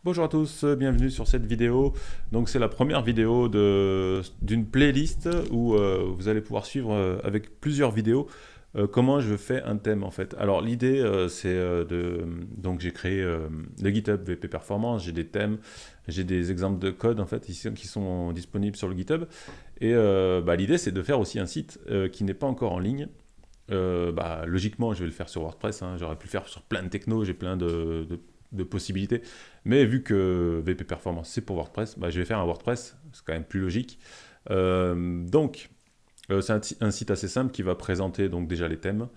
Bonjour à tous, bienvenue sur cette vidéo. Donc c'est la première vidéo d'une playlist où vous allez pouvoir suivre avec plusieurs vidéos comment je fais un thème en fait. Alors l'idée c'est donc j'ai créé le GitHub VP Performance, j'ai des thèmes, j'ai des exemples de code en fait ici, qui sont disponibles sur le GitHub. Et l'idée c'est de faire aussi un site qui n'est pas encore en ligne. Logiquement, je vais le faire sur WordPress, hein. J'aurais pu le faire sur plein de technos, j'ai plein de possibilités. Mais vu que VP Performance c'est pour WordPress, je vais faire un WordPress, c'est quand même plus logique. C'est un site assez simple qui va présenter donc déjà les thèmes,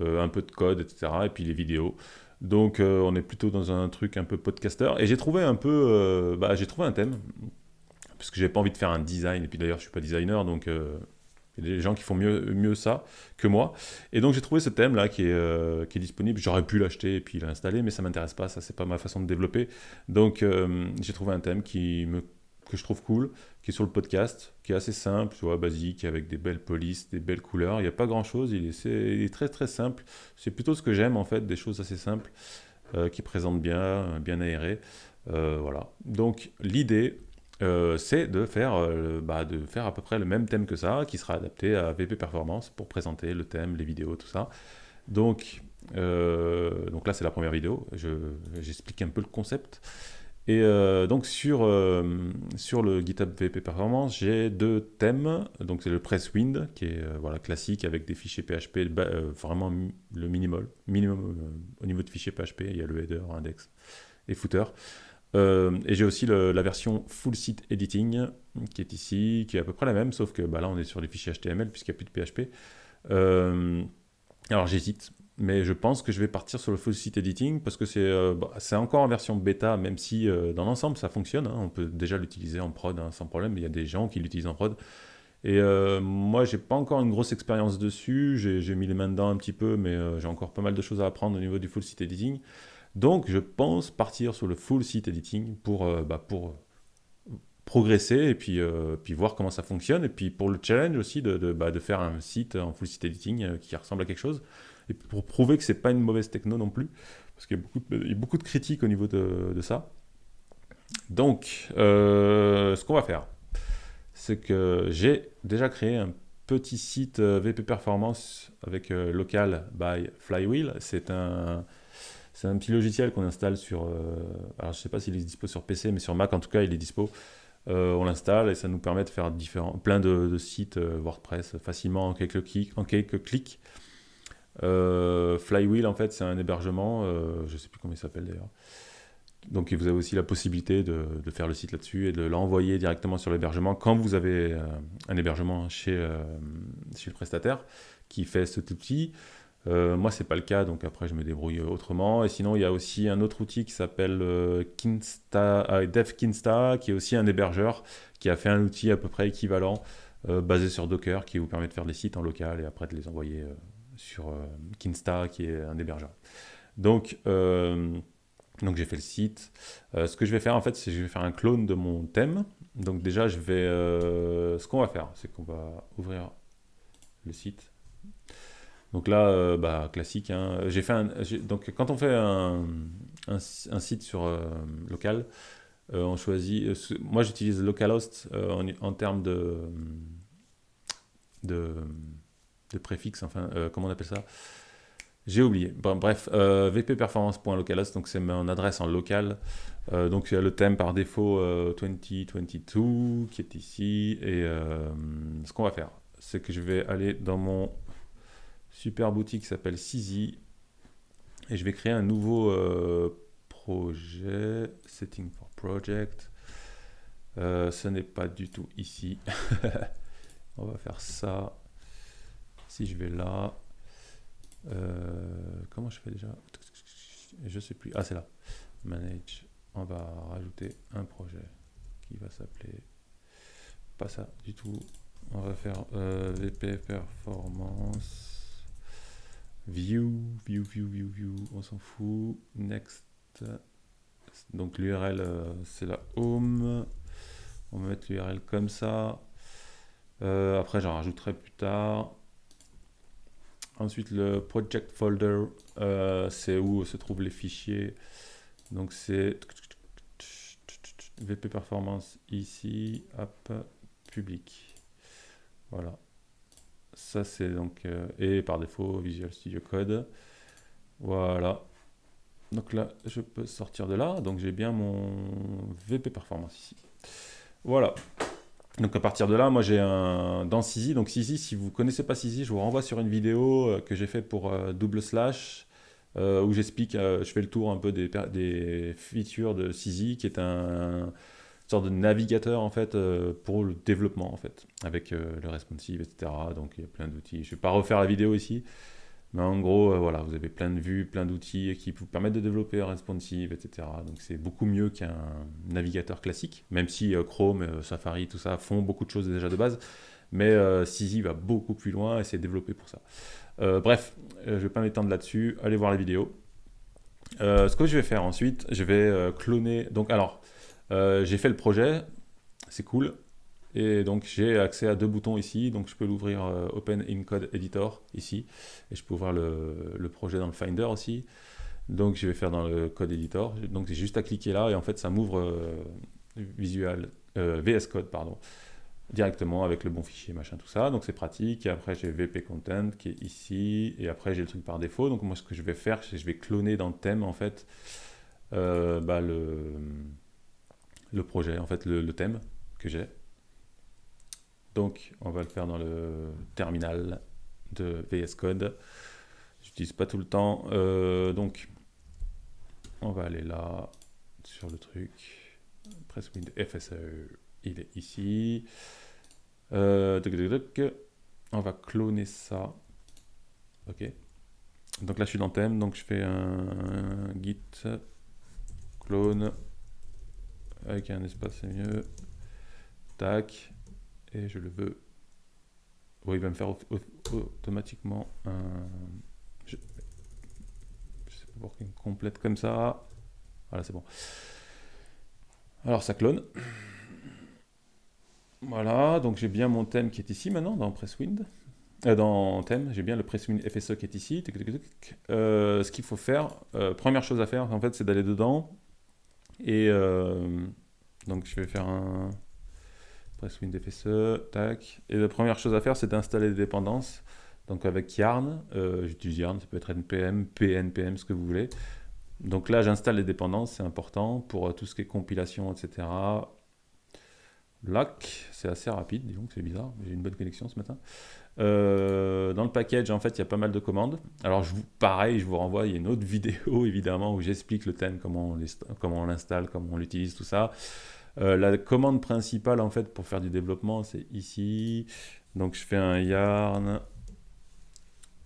un peu de code, etc. Et puis les vidéos. Donc on est plutôt dans un truc un peu podcaster. Et j'ai trouvé un thème, parce que j'ai pas envie de faire un design. Et puis d'ailleurs, je suis pas designer, donc il y a des gens qui font mieux ça que moi. Et donc j'ai trouvé ce thème là qui est disponible. J'aurais pu l'acheter et puis l'installer, mais ça m'intéresse pas. Ça, c'est pas ma façon de développer. Donc j'ai trouvé un thème que je trouve cool, qui est sur le podcast, qui est assez simple, tu vois, basique, avec des belles polices, des belles couleurs. Il n'y a pas grand chose. Il est très très simple. C'est plutôt ce que j'aime en fait, des choses assez simples qui présentent bien, bien aérées. Voilà. Donc l'idée, c'est de faire à peu près le même thème que ça, qui sera adapté à VP Performance pour présenter le thème, les vidéos, tout ça. Donc là, c'est la première vidéo. J'explique un peu le concept. Et donc sur le GitHub VP Performance, j'ai deux thèmes. Donc c'est le Presswind qui est voilà, classique avec des fichiers PHP, vraiment le minimum au niveau de fichiers PHP. Il y a le header, index et footer. Et j'ai aussi la version full site editing qui est ici, qui est à peu près la même, sauf que là on est sur les fichiers HTML puisqu'il n'y a plus de PHP. Euh, alors j'hésite, mais je pense que je vais partir sur le full site editing parce que c'est encore en version bêta, même si dans l'ensemble ça fonctionne, hein. On peut déjà l'utiliser en prod, hein, sans problème. Il y a des gens qui l'utilisent en prod. Et moi, j'ai pas encore une grosse expérience dessus. J'ai mis les mains dedans un petit peu, mais j'ai encore pas mal de choses à apprendre au niveau du full site editing. Donc, je pense partir sur le full site editing pour progresser et puis voir comment ça fonctionne. Et puis pour le challenge aussi de faire un site en full site editing qui ressemble à quelque chose. Et pour prouver que c'est pas une mauvaise techno non plus. Parce qu'il y a il y a beaucoup de critiques au niveau de ça. Donc, ce qu'on va faire, c'est que j'ai déjà créé un petit site VP Performance avec local by Flywheel. C'est un petit logiciel qu'on installe sur. Alors, je ne sais pas s'il est dispo sur PC, mais sur Mac, en tout cas, il est dispo. On l'installe et ça nous permet de faire plein de sites WordPress facilement en quelques clics. Flywheel, en fait, c'est un hébergement. Je ne sais plus comment il s'appelle d'ailleurs. Donc, vous avez aussi la possibilité de faire le site là-dessus et de l'envoyer directement sur l'hébergement quand vous avez un hébergement chez le prestataire qui fait cet outil. Moi, c'est pas le cas, donc après, je me débrouille autrement. Et sinon, il y a aussi un autre outil qui s'appelle DevKinsta, qui est aussi un hébergeur, qui a fait un outil à peu près équivalent, basé sur Docker, qui vous permet de faire des sites en local et après de les envoyer sur Kinsta, qui est un hébergeur. Donc, euh, donc j'ai fait le site. Ce que je vais faire, en fait, c'est que je vais faire un clone de mon thème. Donc déjà, ce qu'on va faire, c'est qu'on va ouvrir le site. Donc là, classique, hein. Donc quand on fait un site sur local, on choisit. Moi, j'utilise localhost en termes de, de préfixe. Enfin, comment on appelle ça? J'ai oublié. Bon, bref, vpperformance.localhost, donc c'est mon adresse en local. Donc il y a le thème par défaut 2022 qui est ici. Et ce qu'on va faire, c'est que je vais aller dans mon super boutique qui s'appelle Sizi. Et je vais créer un nouveau projet, Setting for Project. Ce n'est pas du tout ici. On va faire ça. Si je vais là, comment je fais déjà? Je sais plus. Ah, c'est là. Manage. On va rajouter un projet qui va s'appeler. Pas ça du tout. On va faire VP Performance. View. On s'en fout. Next. Donc l'URL, c'est la home. On va mettre l'URL comme ça. Après, j'en rajouterai plus tard. Ensuite, le project folder, c'est où se trouvent les fichiers. Donc c'est VP Performance ici, hop, public. Voilà. Ça c'est donc, et par défaut Visual Studio Code. Voilà. Donc là, je peux sortir de là. Donc j'ai bien mon VP Performance ici. Voilà. Donc à partir de là, moi j'ai un dans Sisi. Donc Sisi, si vous ne connaissez pas Sisi, je vous renvoie sur une vidéo que j'ai fait pour Double Slash, où j'explique, je fais le tour un peu des features de Sisi, qui est une sorte de navigateur en fait pour le développement en fait, avec le responsive, etc. Donc il y a plein d'outils. Je ne vais pas refaire la vidéo ici. Mais en gros, voilà, vous avez plein de vues, plein d'outils qui vous permettent de développer responsive, etc. Donc c'est beaucoup mieux qu'un navigateur classique, même si Chrome, Safari, tout ça font beaucoup de choses déjà de base. Mais Sisi va beaucoup plus loin et c'est développé pour ça. Bref, je ne vais pas m'étendre là-dessus. Allez voir la vidéo. Ce que je vais faire ensuite, je vais cloner. Donc alors, j'ai fait le projet, c'est cool. Et donc j'ai accès à deux boutons ici, donc je peux l'ouvrir Open in Code Editor ici, et je peux ouvrir le projet dans le Finder aussi. Donc je vais faire dans le Code Editor, donc j'ai juste à cliquer là, et en fait ça m'ouvre VS Code, pardon, directement avec le bon fichier, machin, tout ça. Donc c'est pratique, et après j'ai VP Content qui est ici, et après j'ai le truc par défaut. Donc moi ce que je vais faire, c'est que je vais cloner dans le thème en fait le projet, en fait le thème que j'ai. Donc, on va le faire dans le terminal de VS Code. J'utilise pas tout le temps. Donc, on va aller là, sur le truc. Presswind FSE, il est ici. On va cloner ça. Ok. Donc là, je suis dans thème. Donc, je fais un git clone avec un espace, c'est mieux. Tac. Et je le veux. Oui, il va me faire automatiquement un. Je sais pas pourquoi il me complète comme ça. Voilà, c'est bon. Alors, ça clone. Voilà, donc j'ai bien mon thème qui est ici maintenant dans Presswind. Dans thème, j'ai bien le Presswind FSE qui est ici. Ce qu'il faut faire, première chose à faire, en fait, c'est d'aller dedans. Et donc, je vais faire un. Presswind FSE, tac. Et la première chose à faire, c'est d'installer des dépendances. Donc avec Yarn, j'utilise Yarn, ça peut être NPM, PNPM, ce que vous voulez. Donc là, j'installe les dépendances, c'est important pour tout ce qui est compilation, etc. Lac, c'est assez rapide, disons que c'est bizarre, j'ai une bonne connexion ce matin. Dans le package, en fait, il y a pas mal de commandes. Alors, pareil, je vous renvoie, il y a une autre vidéo, évidemment, où j'explique le thème, comment on l'installe, comment on l'utilise, tout ça. La commande principale, en fait, pour faire du développement, c'est ici. Donc, je fais un yarn.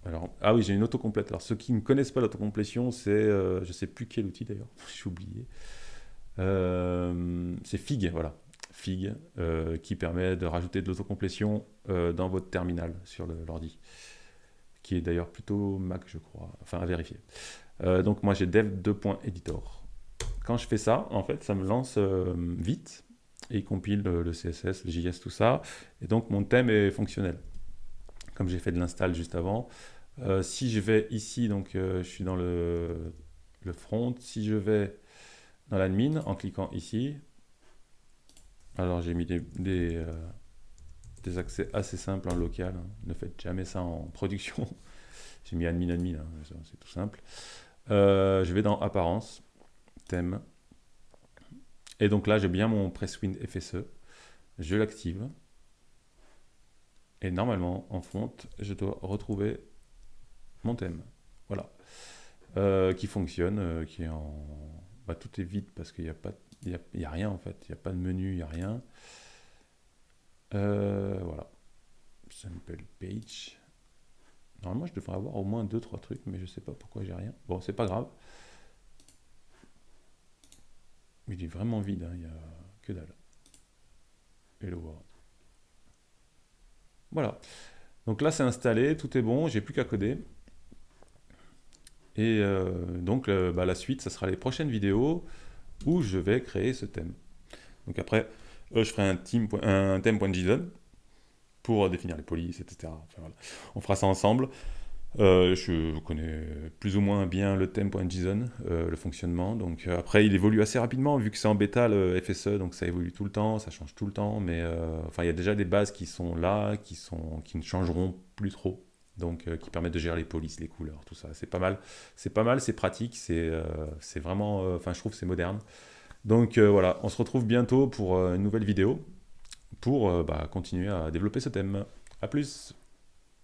Alors, ah oui, j'ai une autocomplète. Alors, ceux qui ne connaissent pas l'autocomplétion, c'est, je ne sais plus quel outil d'ailleurs, j'ai oublié. C'est Fig, voilà. Fig, qui permet de rajouter de l'autocomplétion dans votre terminal sur l'ordi, qui est d'ailleurs plutôt Mac, je crois, enfin à vérifier. Donc, moi, j'ai dev2.editor. Quand je fais ça, en fait, ça me lance vite et il compile le CSS, le JS, tout ça. Et donc, mon thème est fonctionnel. Comme j'ai fait de l'install juste avant. Si je vais ici, donc je suis dans le front. Si je vais dans l'admin en cliquant ici, alors j'ai mis des accès assez simples en local. Hein. Ne faites jamais ça en production. J'ai mis admin, hein, c'est tout simple. Je vais dans apparence, thème. Et donc là, j'ai bien mon Presswind FSE. Je l'active. Et normalement, en front, je dois retrouver mon thème. Voilà. Qui fonctionne, qui est en. Bah, tout est vide parce qu'il n'y a pas. Il y a rien en fait. Il n'y a pas de menu, il n'y a rien. Voilà. Sample page. Normalement, je devrais avoir au moins 2-3 trucs, mais je sais pas pourquoi j'ai rien. Bon, c'est pas grave. Il est vraiment vide, hein, il n'y a que dalle. Hello world. Voilà. Donc là, c'est installé, tout est bon, j'ai plus qu'à coder. Et donc, la suite, ça sera les prochaines vidéos où je vais créer ce thème. Donc après, je ferai un thème.json pour définir les polices, etc. Enfin, voilà. On fera ça ensemble. Je connais plus ou moins bien le theme.json, le fonctionnement. Donc après, il évolue assez rapidement vu que c'est en bêta le FSE, donc ça évolue tout le temps, ça change tout le temps. Mais enfin, il y a déjà des bases qui sont là, qui ne changeront plus trop. Donc qui permettent de gérer les polices, les couleurs, tout ça. C'est pas mal. C'est pas mal, c'est pratique, c'est vraiment. Enfin, je trouve que c'est moderne. Donc voilà, on se retrouve bientôt pour une nouvelle vidéo pour bah, continuer à développer ce thème. A plus!